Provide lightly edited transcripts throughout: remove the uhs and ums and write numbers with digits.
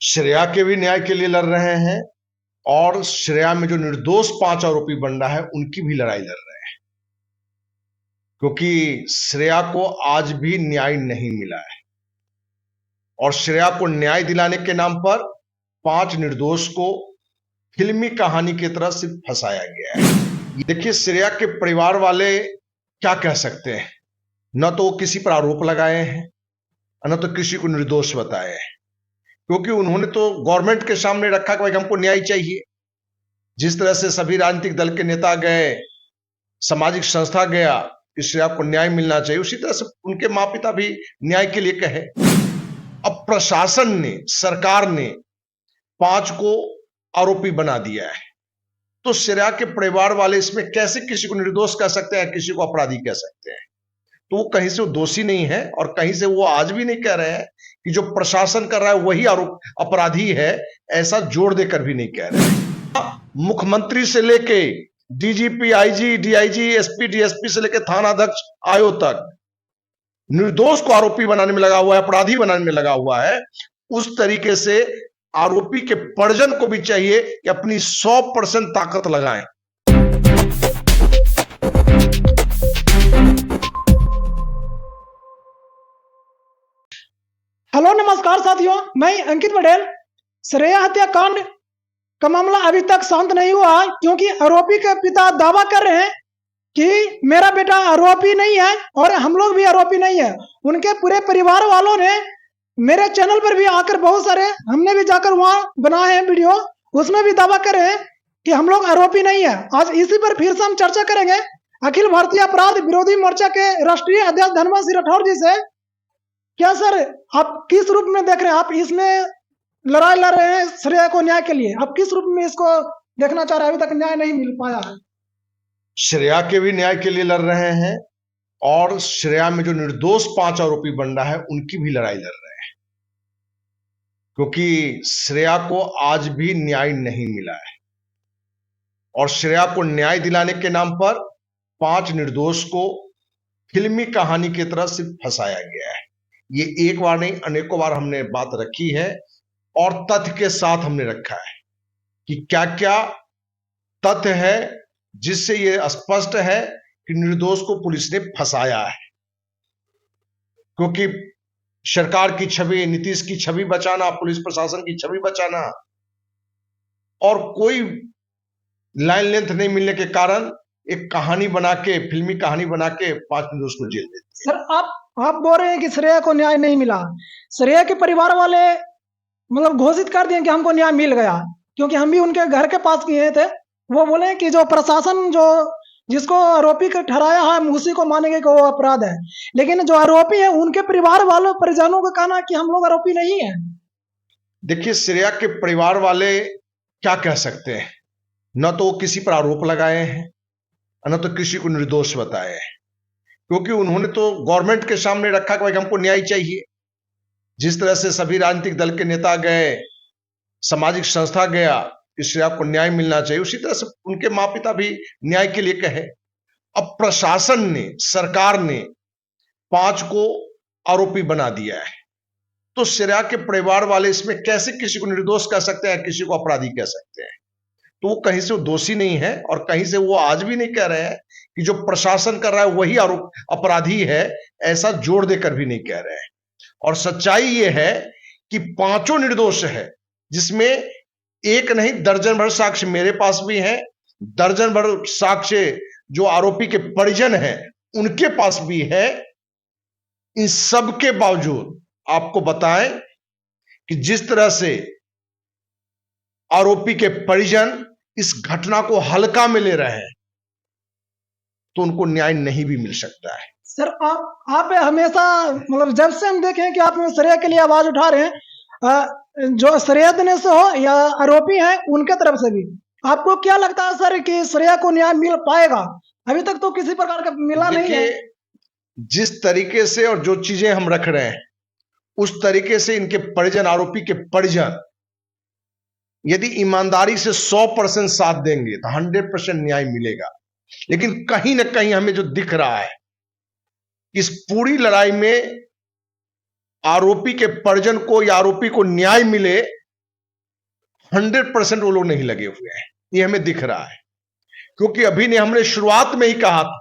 श्रेया के भी न्याय के लिए लड़ रहे हैं और श्रेया में जो निर्दोष 5 आरोपी बन रहा है उनकी भी लड़ाई लड़ रहे हैं, क्योंकि श्रेया को आज भी न्याय नहीं मिला है और श्रेया को न्याय दिलाने के नाम पर 5 निर्दोष को फिल्मी कहानी की तरह सिर्फ फंसाया गया है। देखिए, श्रेया के परिवार वाले क्या कह सकते हैं? न तो वो किसी पर आरोप लगाए हैं, न तो किसी को निर्दोष बताए हैं, क्योंकि उन्होंने तो गवर्नमेंट के सामने रखा कि भाई हमको न्याय चाहिए। जिस तरह से सभी राजनीतिक दल के नेता गए, सामाजिक संस्था गया कि श्रेया को न्याय मिलना चाहिए, उसी तरह से उनके माँ पिता भी न्याय के लिए कहे। अब प्रशासन ने, सरकार ने 5 को आरोपी बना दिया है, तो श्रेया के परिवार वाले इसमें कैसे किसी को निर्दोष कह सकते हैं, किसी को अपराधी कह सकते हैं? तो वो कहीं से वो दोषी नहीं है और कहीं से वो आज भी नहीं कह रहे हैं कि जो प्रशासन कर रहा है वही आरोप अपराधी है, ऐसा जोर देकर भी नहीं कह रहे हैं। मुख्यमंत्री से लेके DGP, IG, DIG, SP, DSP से लेके थानाध्यक्ष आयो तक निर्दोष को आरोपी बनाने में लगा हुआ है, अपराधी बनाने में लगा हुआ है। उस तरीके से आरोपी के परिजन को भी चाहिए कि अपनी 100% ताकत लगाएं। हेलो नमस्कार साथियों, मैं अंकित पटेल। श्रेया हत्याकांड का मामला अभी तक शांत नहीं हुआ है, क्योंकि आरोपी के पिता दावा कर रहे हैं कि मेरा बेटा आरोपी नहीं है और हम लोग भी आरोपी नहीं है। उनके पूरे परिवार वालों ने मेरे चैनल पर भी आकर बहुत सारे, हमने भी जाकर वहां बनाए हैं वीडियो, उसमें भी दावा कर रहे हैं कि हम लोग आरोपी नहीं है। आज इसी पर फिर से हम चर्चा करेंगे अखिल भारतीय अपराध विरोधी मोर्चा के राष्ट्रीय अध्यक्ष धर्मेंद्र सिंह राठौर जी से। क्या सर, आप किस रूप में देख रहे हैं? आप इसमें लड़ाई लड़ रहे हैं श्रेया को न्याय के लिए, आप किस रूप में इसको देखना चाह रहे हैं? अभी तक न्याय नहीं मिल पाया है। श्रेया के भी न्याय के लिए लड़ रहे हैं और श्रेया में जो निर्दोष 5 आरोपी बन रहा है उनकी भी लड़ाई लड़ रहे हैं, क्योंकि श्रेया को आज भी न्याय नहीं मिला है और श्रेया को न्याय दिलाने के नाम पर 5 निर्दोष को फिल्मी कहानी की तरह सिर्फ फंसाया गया है। ये एक बार नहीं, अनेकों बार हमने बात रखी है और तथ्य के साथ हमने रखा है कि क्या क्या तथ्य है जिससे ये स्पष्ट है कि निर्दोष को पुलिस ने फंसाया है। क्योंकि सरकार की छवि, नीतीश की छवि बचाना, पुलिस प्रशासन की छवि बचाना, और कोई लाइन लेंथ नहीं मिलने के कारण एक कहानी बना के, फिल्मी कहानी बना के 5 निर्दोष को जेल देते। सर, आप बोल रहे हैं कि श्रेया को न्याय नहीं मिला। श्रेया के परिवार वाले मतलब घोषित कर दिए कि हमको न्याय मिल गया, क्योंकि हम भी उनके घर के पास गए थे। वो बोले कि जो प्रशासन जो जिसको आरोपी का ठहराया है हम उसी को मानेंगे कि वो अपराध है, लेकिन जो आरोपी है उनके परिवार वालों, परिजनों का कहना कि हम लोग आरोपी नहीं है। देखिए, श्रेया के परिवार वाले क्या कह सकते हैं? न तो वो किसी पर आरोप लगाए हैं, न तो किसी को निर्दोष बताए हैं, क्योंकि उन्होंने तो गवर्नमेंट के सामने रखा कि भाई हमको न्याय चाहिए। जिस तरह से सभी राजनीतिक दल के नेता गए, सामाजिक संस्था गया कि श्रेया को न्याय मिलना चाहिए, उसी तरह से उनके माँ पिता भी न्याय के लिए कहे। अब प्रशासन ने, सरकार ने 5 को आरोपी बना दिया है, तो श्रेया के परिवार वाले इसमें कैसे किसी को निर्दोष कह सकते हैं, किसी को अपराधी कह सकते हैं? तो वो कहीं से वो दोषी नहीं है और कहीं से वो आज भी नहीं कह रहे हैं कि जो प्रशासन कर रहा है वही आरोप अपराधी है, ऐसा जोर देकर भी नहीं कह रहे हैं। और सच्चाई ये है कि 5 निर्दोष है, जिसमें एक नहीं दर्जन भर साक्ष्य मेरे पास भी हैं, दर्जन भर साक्ष्य जो आरोपी के परिजन हैं उनके पास भी है। इन सब के बावजूद आपको बताएं कि जिस तरह से आरोपी के परिजन इस घटना को हल्का में ले रहे हैं, तो उनको न्याय नहीं भी मिल सकता है। सर, आप हमेशा मतलब जब से हम देखें कि आप श्रेया के लिए आवाज उठा रहे हैं, जो श्रेया देने से हो या आरोपी हैं उनके तरफ से भी, आपको क्या लगता है सर कि श्रेया को न्याय मिल पाएगा? अभी तक तो किसी प्रकार का मिला नहीं है। जिस तरीके से और जो चीजें हम रख रहे हैं उस तरीके से इनके परिजन, आरोपी के परिजन यदि ईमानदारी से 100% साथ देंगे तो 100% न्याय मिलेगा। लेकिन कहीं ना कहीं हमें जो दिख रहा है, इस पूरी लड़ाई में आरोपी के परिजन को या आरोपी को न्याय मिले, 100% वो लोग नहीं लगे हुए हैं, ये हमें दिख रहा है। क्योंकि अभी ने हमने शुरुआत में ही कहा था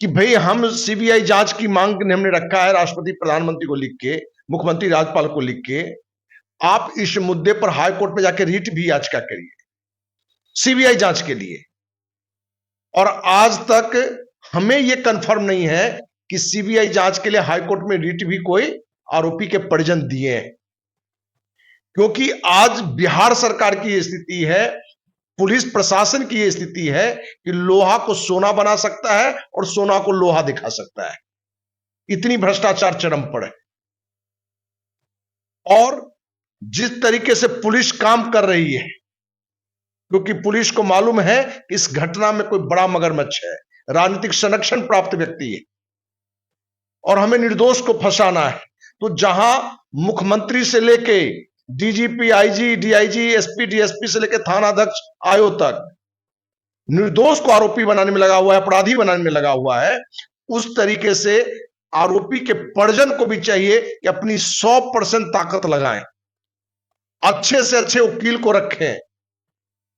कि भाई हम सीबीआई जांच की मांग हमने रखा है, राष्ट्रपति प्रधानमंत्री को लिख के, मुख्यमंत्री राज्यपाल को लिख के, आप इस मुद्दे पर हाई कोर्ट में जाकर रीट भी याचिका करिए सीबीआई जांच के लिए। और आज तक हमें यह कंफर्म नहीं है कि सीबीआई जांच के लिए हाई कोर्ट में रीट भी कोई आरोपी के परिजन दिए हैं। क्योंकि आज बिहार सरकार की स्थिति है, पुलिस प्रशासन की यह स्थिति है कि लोहा को सोना बना सकता है और सोना को लोहा दिखा सकता है। इतनी भ्रष्टाचार चरम पर है। और जिस तरीके से पुलिस काम कर रही है, क्योंकि पुलिस को मालूम है कि इस घटना में कोई बड़ा मगरमच्छ है, राजनीतिक संरक्षण प्राप्त व्यक्ति है और हमें निर्दोष को फंसाना है। तो जहां मुख्यमंत्री से लेके DGP, IG, DIG, SP, DSP से लेकर थानाध्यक्ष आयोग तक निर्दोष को आरोपी बनाने में लगा हुआ है, अपराधी बनाने में लगा हुआ है, उस तरीके से आरोपी के परिजन को भी चाहिए कि अपनी 100% ताकत लगाएं, अच्छे से अच्छे वकील को रखें,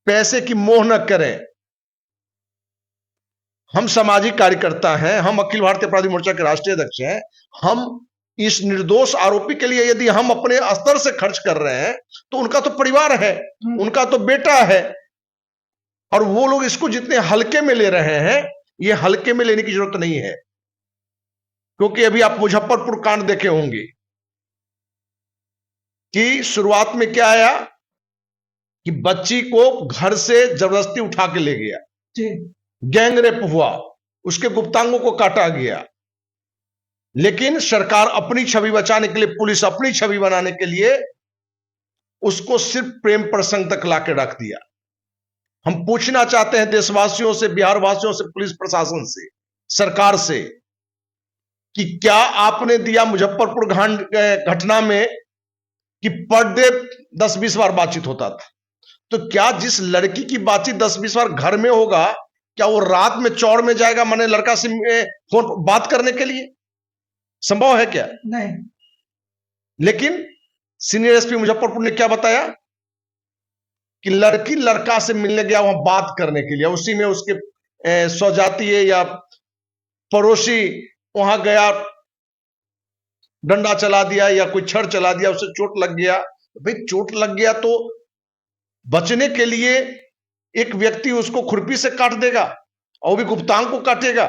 पैसे की मोह न करें। हम सामाजिक कार्यकर्ता हैं, हम अखिल भारतीय अपराधी मोर्चा के राष्ट्रीय अध्यक्ष हैं। हम इस निर्दोष आरोपी के लिए यदि हम अपने स्तर से खर्च कर रहे हैं तो उनका तो परिवार है, उनका तो बेटा है, और वो लोग इसको जितने हल्के में ले रहे हैं, ये हल्के में लेने की जरूरत नहीं है। क्योंकि अभी आप मुजफ्फरपुर कांड देखे होंगे कि शुरुआत में क्या आया कि बच्ची को घर से जबरदस्ती उठा के ले गया, गैंग रेप हुआ, उसके गुप्तांगों को काटा गया। लेकिन सरकार अपनी छवि बचाने के लिए, पुलिस अपनी छवि बनाने के लिए उसको सिर्फ प्रेम प्रसंग तक लाके रख दिया। हम पूछना चाहते हैं देशवासियों से, बिहार वासियों से, पुलिस प्रशासन से, सरकार से कि क्या आपने दिया मुजफ्फरपुर घटना में कि पर डे 10-20 बार बातचीत होता था, तो क्या जिस लड़की की बातचीत 10-20 बार घर में होगा, क्या वो रात में चौड़ में जाएगा मैंने लड़का से फोन बात करने के लिए? संभव है क्या? नहीं। लेकिन सीनियर एसपी मुजफ्फरपुर ने क्या बताया कि लड़की लड़का से मिलने गया वहां बात करने के लिए, उसी में उसके स्वजातीय या पड़ोसी वहां गया, डंडा चला दिया या कोई छड़ चला दिया, उसे चोट लग गया। भाई चोट लग गया तो बचने के लिए एक व्यक्ति उसको खुरपी से काट देगा और वो भी गुप्तांग को काटेगा।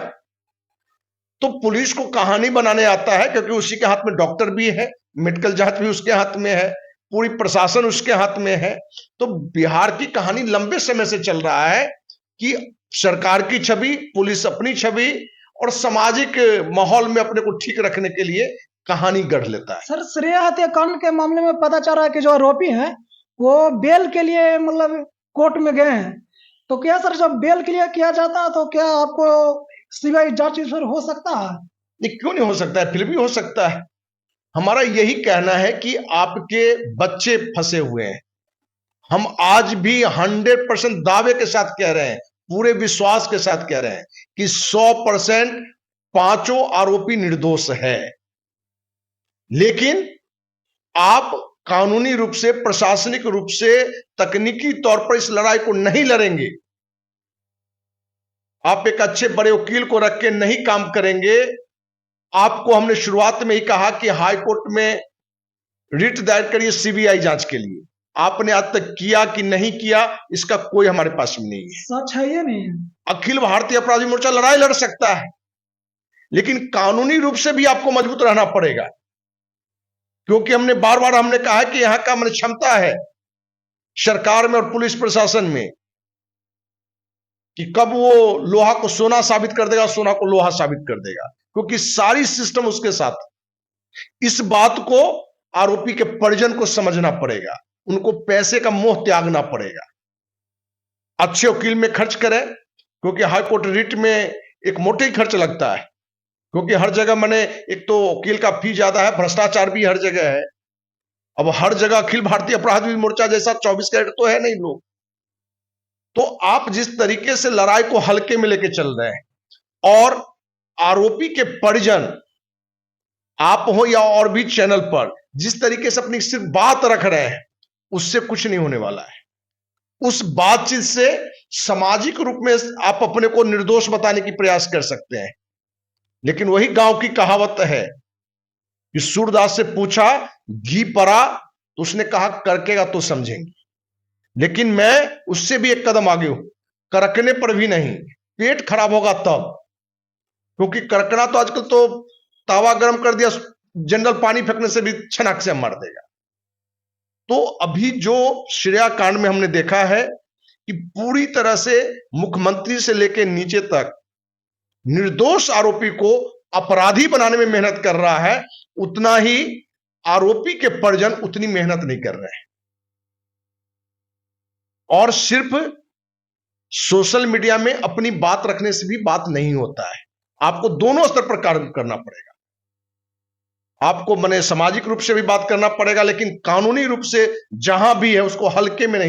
तो पुलिस को कहानी बनाने आता है, क्योंकि उसी के हाथ में डॉक्टर भी है, मेडिकल जांच भी उसके हाथ में है, पूरी प्रशासन उसके हाथ में है। तो बिहार की कहानी लंबे समय से चल रहा है कि सरकार की छवि, पुलिस अपनी छवि और सामाजिक माहौल में अपने को ठीक रखने के लिए कहानी गढ़ लेता है। सर, श्रेया हत्याकांड के मामले में पता चल रहा है कि जो आरोपी हैं वो बेल के लिए मतलब कोर्ट में गए हैं, तो क्या सर जब बेल के लिए किया जाता है तो क्या आपको सीबीआई जांच इस पर हो सकता है? ये क्यों नहीं हो सकता है, फिर भी हो सकता है। हमारा यही कहना है कि आपके बच्चे फंसे हुए हैं। हम आज भी 100% दावे के साथ कह रहे हैं, पूरे विश्वास के साथ कह रहे हैं कि 100% पांचों आरोपी निर्दोष है। लेकिन आप कानूनी रूप से, प्रशासनिक रूप से, तकनीकी तौर पर इस लड़ाई को नहीं लड़ेंगे, आप एक अच्छे बड़े वकील को रख के नहीं काम करेंगे। आपको हमने शुरुआत में ही कहा कि हाई कोर्ट में रिट दायर करिए सीबीआई जांच के लिए। आपने आज तक किया कि नहीं किया, इसका कोई हमारे पास में नहीं है। सच है ये नहीं है। अखिल भारतीय अपराधी मोर्चा लड़ाई लड़ सकता है, लेकिन कानूनी रूप से भी आपको मजबूत रहना पड़ेगा। क्योंकि हमने बार बार हमने कहा है कि यहां का मैंने क्षमता है सरकार में और पुलिस प्रशासन में कि कब वो लोहा को सोना साबित कर देगा, सोना को लोहा साबित कर देगा, क्योंकि सारी सिस्टम उसके साथ। इस बात को आरोपी के परिजन को समझना पड़ेगा, उनको पैसे का मोह त्यागना पड़ेगा। अच्छे वकील में खर्च करें, क्योंकि हाई कोर्ट रिट में एक मोटे ही खर्च लगता है, क्योंकि हर जगह मैंने एक तो वकील का फी ज्यादा है, भ्रष्टाचार भी हर जगह है। अब हर जगह अखिल भारतीय अपराधी मोर्चा जैसा 24 कैरेट तो है नहीं लोग। तो आप जिस तरीके से लड़ाई को हल्के में लेके चल रहे हैं और आरोपी के परिजन, आप हो या और भी चैनल पर जिस तरीके से अपनी सिर्फ बात रख रहे हैं, उससे कुछ नहीं होने वाला है। उस बातचीत से सामाजिक रूप में आप अपने को निर्दोष बताने की प्रयास कर सकते हैं, लेकिन वही गांव की कहावत है कि सूरदास से पूछा घी पड़ा तो उसने कहा करकेगा तो समझेंगे। लेकिन मैं उससे भी एक कदम आगे हूं, करकने पर भी नहीं, पेट खराब होगा तब, क्योंकि करकना तो आजकल तो तावा गर्म कर दिया, जनरल पानी फेंकने से भी छनाक से मार देगा। तो अभी जो श्रेया कांड में हमने देखा है कि पूरी तरह से मुख्यमंत्री से लेकर नीचे तक निर्दोष आरोपी को अपराधी बनाने में मेहनत कर रहा है, उतना ही आरोपी के परिजन उतनी मेहनत नहीं कर रहे हैं। और सिर्फ सोशल मीडिया में अपनी बात रखने से भी बात नहीं होता है, आपको दोनों स्तर पर कार्य करना पड़ेगा। आपको सामाजिक रूप से भी बात करना पड़ेगा, लेकिन कानूनी रूप से जहां भी है उसको हल्के में नहीं